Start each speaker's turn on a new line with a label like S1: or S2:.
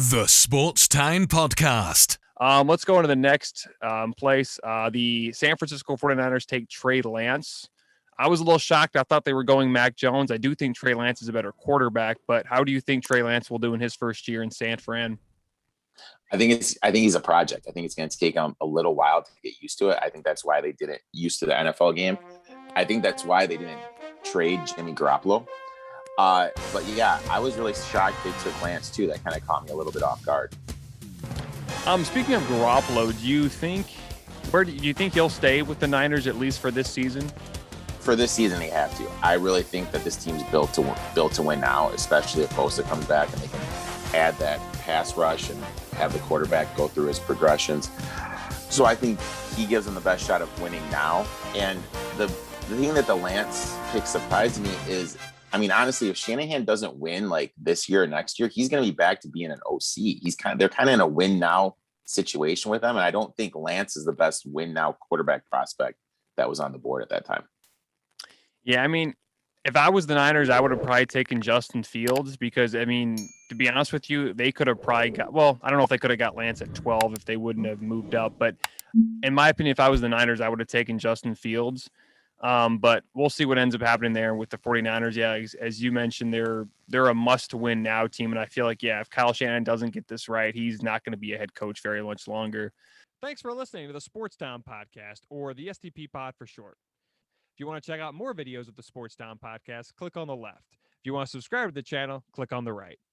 S1: The Sports Time Podcast.
S2: Let's go into the next place. The San Francisco 49ers take Trey Lance. I was a little shocked. I thought they were going Mac Jones. I do think Trey Lance is a better quarterback, but how do you think Trey Lance will do in his first year in San Fran?
S3: I think he's a project. I think it's going to take him a little while to get used to it. I think that's why they didn't used to the NFL game. I think that's why they didn't trade Jimmy Garoppolo. But yeah, I was really shocked they took Lance too. That kind of caught me a little bit off guard.
S2: Speaking of Garoppolo, do you think he'll stay with the Niners at least for this season?
S3: For this season, they have to. I really think that this team's built to win now, especially if Bosa comes back and they can add that pass rush and have the quarterback go through his progressions. So I think he gives them the best shot of winning now. And the thing that the Lance pick surprised me is, I mean, honestly, if Shanahan doesn't win like this year or next year, he's going to be back to being an OC. They're kind of in a win now situation with him. And I don't think Lance is the best win now quarterback prospect that was on the board at that time.
S2: Yeah, I mean, if I was the Niners, I would have probably taken Justin Fields because, I mean, to be honest with you, they could have probably got, well, I don't know if they could have got Lance at 12 if they wouldn't have moved up. But in my opinion, if I was the Niners, I would have taken Justin Fields. But we'll see what ends up happening there with the 49ers. Yeah, as you mentioned, they're a must-win now team. And I feel like, yeah, if Kyle Shanahan doesn't get this right, he's not going to be a head coach very much longer.
S4: Thanks for listening to the Sports Town Podcast, or the STP Pod for short. If you want to check out more videos of the Sports Town Podcast, click on the left. If you want to subscribe to the channel, click on the right.